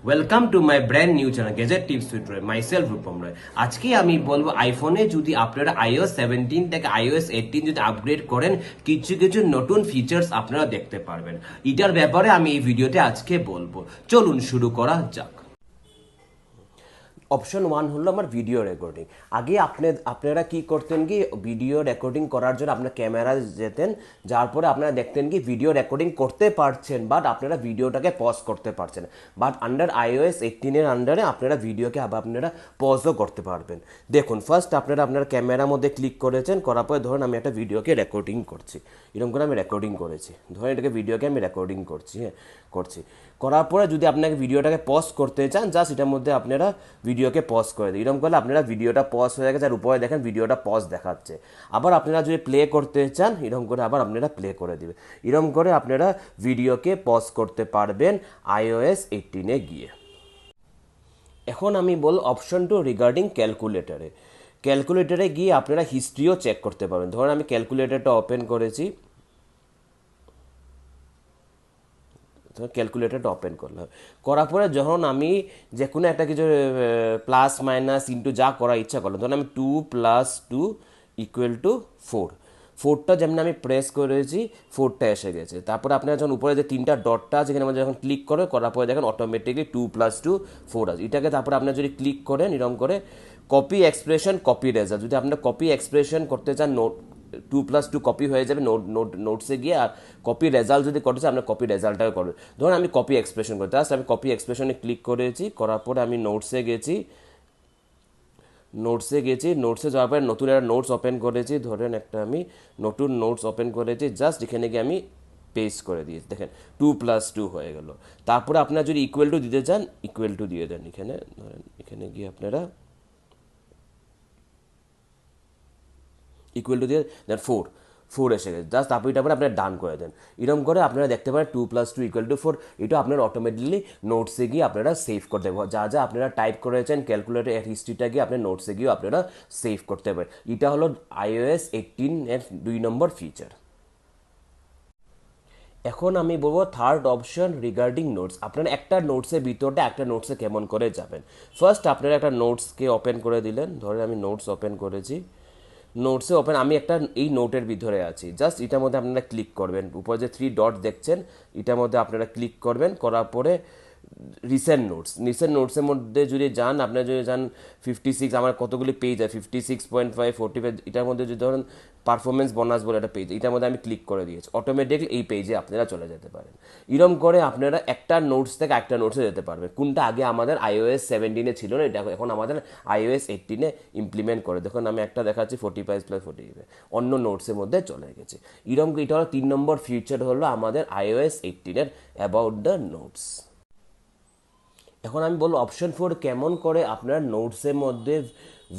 Welcome to my brand new channel gadget tips with myself Rupam Roy. আজকে আমি বলবো আইফোনে যদি আপনারা iOS 17 থেকে iOS 18 যদি আপগ্রেড করেন কিছু কিছু নতুন ফিচার্স আপনারা দেখতে পারবেন। এটার ব্যাপারে আমি এই ভিডিওতে আজকে বলবো। চলুন শুরু করা যাক। অপশন 1 হলো আমার ভিডিও রেকর্ডিং। আগে আপনারা কি করতেন কি ভিডিও রেকর্ডিং করার জন্য আপনার ক্যামেরা যেতেন, যার পরে আপনারা দেখতেন কি ভিডিও রেকর্ডিং করতে পারছেন বাট আপনারা ভিডিওটাকে পজ করতে পারছেন। বাট আন্ডার iOS 18 এর আন্ডারে আপনারা ভিডিওকে আবার আপনারা পজও করতে পারবেন। দেখুন ফার্স্ট আপনার ক্যামেরার মধ্যে ক্লিক করেছেন, করার পরে ধরুন আমি একটা ভিডিওকে রেকর্ডিং করছি, এরকম করে আমি রেকর্ডিং করেছি, ধরুন এটাকে ভিডিওকে আমি রেকর্ডিং করছি, করার পরে যদি আপনাকে ভিডিওটাকে পজ করতে চান জাস্ট এটার মধ্যে আপনারা ভিডিওকে পজ করে দিন। এরকম করলে আপনারা ভিডিওটা পজ হয়ে গেছে আর উপরে দেখেন ভিডিওটা পজ দেখাচ্ছে। আবার আপনারা যদি প্লে করতে চান এরকম করে আবার আপনারা প্লে করে দিবেন। এরকম করে আপনারা ভিডিওকে পজ করতে পারবেন iOS 18 গিয়ে। এখন আমি অপশন 2 রিগার্ডিং ক্যালকুলেটরে গিয়ে আপনারা হিস্ট্রিও চেক করতে পারবেন। ধরুন আমি ক্যালকুলেটরটা ওপেন করেছি, ক্যালকুলেটরটা ওপেন করলাম, করার পরে যখন আমি যে কোনো একটা কিছু প্লাস মাইনাস ইন্টু যা করার ইচ্ছা করলাম, ধরুন আমি 2 + 2 = 4, 4টা যেমন আমি প্রেস করেছি 4টা এসে গেছে। তারপরে আপনারা যখন উপরে যে 3টা ডটটা আছে এখানে যখন ক্লিক করে করার পরে দেখেন অটোমেটিকলি 2 + 2 4 আছে। এটাকে তারপরে আপনারা যদি ক্লিক করেন এরকম করে কপি এক্সপ্রেশন কপি রেজাল্ট, যদি আপনারা কপি এক্সপ্রেশন করতে চান 2 + 2 কপি হয়ে যাবে নোটসে গিয়ে, আর কপি রেজাল্ট যদি করতে চান আপনার কপি রেজাল্টটাকে করবেন। ধরুন আমি কপি এক্সপ্রেশন করতে জাস্ট আমি কপি এক্সপ্রেশনে ক্লিক করেছি, করার পরে আমি নোটসে গেছি, নোটসে যাওয়ার পরে নতুন একটা নোটস ওপেন করেছি, ধরেন একটা আমি নতুন নোটস ওপেন করেছি, জাস্ট এখানে গিয়ে আমি পেস্ট করে দিয়েছি, দেখেন 2 + 2 হয়ে গেল। তারপরে আপনারা যদি ইকুয়াল টু দিতে চান ইকুয়াল টু দিয়ে দেন, এখানে ধরেন এখানে গিয়ে আপনারা ইকুয়াল টু দিয়ে দেন 4 এসে গেছে, জাস্ট তারপর এটা আপনারা ডান করে দেন। এরকম করে আপনারা দেখতে পারেন 2 + 2 = 4। এটা আপনারা অটোমেটিকলি নোটসে গিয়ে আপনারা সেভ করতে পারেন, যা যা আপনারা টাইপ করেছেন ক্যালকুলেটর এর হিস্ট্রিটা গিয়ে আপনার নোটসে গিয়ে আপনারা সেভ করতে পারেন। এটা হলো iOS 18 এর 2 নম্বর ফিচার। এখন আমি বলবো থার্ড অপশন রিগার্ডিং নোটস। আপনারা একটা নোটসের ভিতরটা একটা নোটসে কেমন করে যাবেন। ফার্স্ট আপনারা একটা নোটসকে ওপেন করে দিলেন, ধরেন আমি নোটস ওপেন করেছি, নোটসে ওপেন আমি একটা এই নোটের ভিতরে আছি, জাস্ট এটার মধ্যে আপনারা ক্লিক করবেন, উপরে যে 3 ডট দেখছেন এটার মধ্যে আপনারা ক্লিক করবেন, করার পরে রিসেন্ট নোটসের মধ্যে যদি যান, আপনারা যদি যান 56, আমার কতগুলি পেজ আছে 56.5 45, এটার মধ্যে যদি ধরেন পারফরমেন্স বোনাস বলে একটা পেজ, এটার মধ্যে আমি ক্লিক করে দিয়েছি, অটোমেটিকলি এই পেজে আপনারা চলে যেতে পারেন। এরকম করে আপনারা একটা নোটস থেকে একটা নোটসে যেতে পারবেন, কোনটা আগে আমাদের iOS 17 ছিল না, এটা এখন আমাদের iOS 18 ইমপ্লিমেন্ট করে। দেখুন আমি একটা দেখাচ্ছি 45 + 45 অন্য নোটসের মধ্যে চলে গেছে। এরকম এটা হলো 3 নম্বর ফিচার হলো আমাদের iOS 18 অ্যাবাউট দ্য নোটস। এখন আমি বলবো অপশন 4 কেমন করে আপনারা নোটসের মধ্যে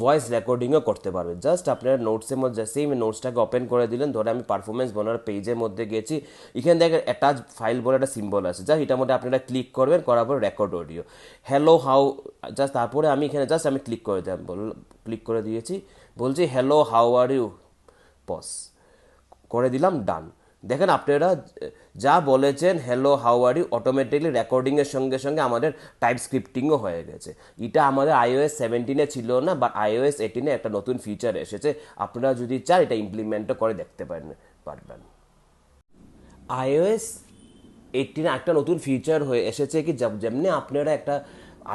ভয়েস রেকর্ডিংও করতে পারবেন। জাস্ট আপনারা নোটসের মধ্যে সেম নোটসটাকে ওপেন করে দিলেন, ধরে আমি পারফরমেন্স বোনার পেজের মধ্যে গেছি, এখানে দেখেন অ্যাটাচ ফাইল বলে একটা সিম্বল আছে, জাস্ট এটার মধ্যে আপনারা ক্লিক করবেন, করার পর record audio hello how, just তারপরে আমি এখানে জাস্ট আমি ক্লিক করে দিলাম, ক্লিক করে দিয়েছি, বলছি hello how are you, pause করে দিলাম, ডান। দেখেন আপনারা যা বলেছেন hello how are you automatically রেকর্ডিংয়ের সঙ্গে সঙ্গে আমাদের টাইপ স্ক্রিপ্টিংও হয়ে গেছে। এটা আমাদের iOS 17 ছিল না, বাট iOS 18 একটা নতুন ফিচার এসেছে, আপনারা যদি চান এটা ইমপ্লিমেন্টও করে দেখতে পারবেন। iOS 18 একটা নতুন ফিচার হয়ে এসেছে কি যেমনি আপনারা একটা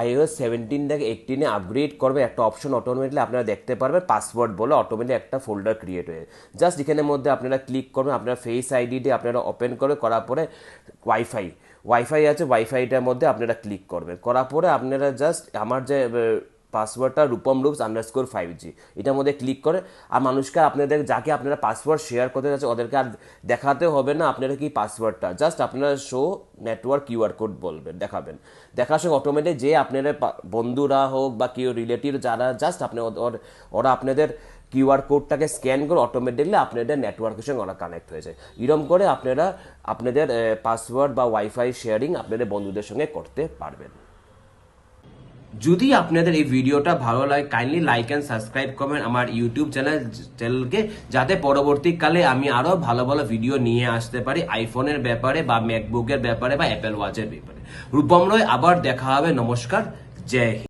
iOS 17 থেকে 18 আপগ্রেড করবে, একটা অপশন অটোমেটিকলি আপনারা দেখতে পারবেন পাসওয়ার্ড বলে অটোমেটিক একটা ফোল্ডার ক্রিয়েট হয়ে, জাস্ট এখানের মধ্যে আপনারা ক্লিক করবেন, আপনার ফেস আইডি দিয়ে আপনারা ওপেন করে করার পরে ওয়াইফাই আছে, ওয়াইফাইটার মধ্যে আপনারা ক্লিক করবেন, করার পরে আপনারা জাস্ট আমার যে পাসওয়ার্ডটা রূপম রূপস _5G এটার মধ্যে ক্লিক করে, আর মানুষকে আপনাদের যাকে আপনারা পাসওয়ার্ড শেয়ার করতে যাচ্ছে ওদেরকে আর দেখাতে হবে না আপনারা কি পাসওয়ার্ডটা, জাস্ট আপনারা শো নেটওয়ার্ক QR কোড দেখাবেন, দেখার সঙ্গে অটোমেটিক যে আপনাদের বন্ধুরা হোক বা কেউ রিলেটিভ যারা জাস্ট আপনি ওরা আপনাদের QR কোডটাকে স্ক্যান করে অটোমেটিকলি আপনাদের নেটওয়ার্কের সঙ্গে ওরা কানেক্ট হয়ে যায়। এরকম করে আপনারা আপনাদের পাসওয়ার্ড বা ওয়াইফাই শেয়ারিং আপনাদের বন্ধুদের সঙ্গে করতে পারবেন। যদি আপনাদের এই ভিডিওটা ভালো লাগে কাইন্ডলি লাইক এন্ড সাবস্ক্রাইব করবেন আমার ইউটিউব চ্যানেলকে, যাতে পরবর্তীকালে আমি আরো ভালো ভালো ভিডিও নিয়ে আসতে পারি আইফোনের ব্যাপারে বা ম্যাকবুকের ব্যাপারে বা অ্যাপেল ওয়াচের ব্যাপারে। রূপম রয়, আবার দেখা হবে। নমস্কার, জয় হিন্দ।